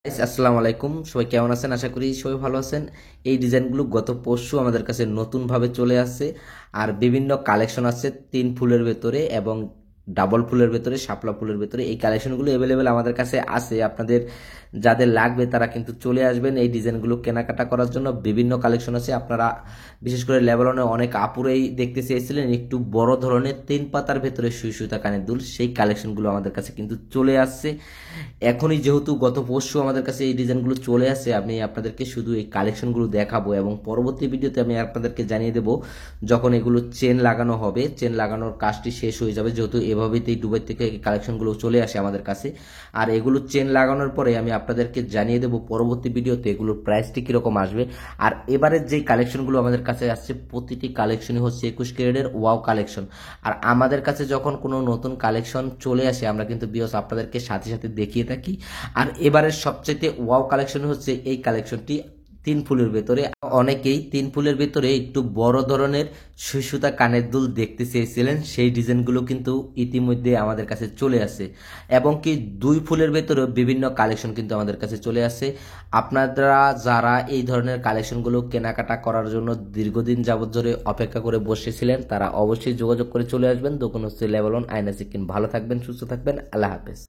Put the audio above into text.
আসসালামু আলাইকুম, সবাই কেমন আছেন? আশা করি সবাই ভালো আছেন। এই ডিজাইনগুলো গত পরশু আমাদের কাছে নতুনভাবে চলে আসছে। আর বিভিন্ন কালেকশন আছে 3 ফুলের ভেতরে এবং ডাবল ফুলের ভেতরে, শাপলা ফুলের ভেতরে। এই কালেকশনগুলো অ্যাভেলেবেল আমাদের কাছে আছে। আপনাদের যাদের লাগবে তারা কিন্তু চলে আসবেন এই ডিজাইনগুলো কেনাকাটা করার জন্য। বিভিন্ন কালেকশন আছে। আপনারা বিশেষ করে লেভেলনে অনেক আপুরেই দেখতে চেয়েছিলেন একটু বড় ধরনের 3 পাতার ভেতরে সুই সুতা কানের দুল, সেই কালেকশনগুলো আমাদের কাছে কিন্তু চলে আসছে এখনই। যেহেতু গত পরশু আমাদের কাছে এই ডিজাইনগুলো চলে আসে, আমি আপনাদেরকে শুধু এই কালেকশনগুলো দেখাবো এবং পরবর্তী ভিডিওতে আমি আপনাদেরকে জানিয়ে দেব যখন এগুলো চেন লাগানো হবে। চেন লাগানোর কাজটি শেষ হয়ে যাবে, যেহেতু এভাবেই দুবাই থেকে এই কালেকশনগুলো চলে আসে আমাদের কাছে। আর এগুলো চেন লাগানোর পরে আমি আপনাদেরকে জানিয়ে দেব পরবর্তী ভিডিওতে এগুলোর প্রাইসটি কীরকম আসবে। আর এবারের যেই কালেকশনগুলো আমাদের কাছে আসছে প্রতিটি কালেকশনই হচ্ছে 21 ক্যারেটের ওয়াও কালেকশন। আর আমাদের কাছে যখন কোনো নতুন কালেকশন চলে আসে আমরা কিন্তু বিয়স আপনাদেরকে সাথে সাথে দেখিয়ে থাকি। আর এবারের সবচেয়ে ওয়াও কালেকশন হচ্ছে এই কালেকশনটি 3 ফুলের ভেতরে। অনেকেই 3 ফুলের ভেতরে একটু বড় ধরনের সুই সুতা কানের দুল দেখতে চেয়েছিলেন, সেই ডিজাইনগুলো কিন্তু ইতিমধ্যে আমাদের কাছে চলে আসে। এবং কি 2 ফুলের ভেতরে বিভিন্ন কালেকশন কিন্তু আমাদের কাছে চলে আসে। আপনারা যারা এই ধরনের কালেকশনগুলো কেনাকাটা করার জন্য দীর্ঘদিন যাবত ধরে অপেক্ষা করে বসেছিলেন তারা অবশ্যই যোগাযোগ করে চলে আসবেন। দোকান হচ্ছে লেভেল 1 আয়না সিকিম। ভালো থাকবেন, সুস্থ থাকবেন, আল্লাহ হাফেজ।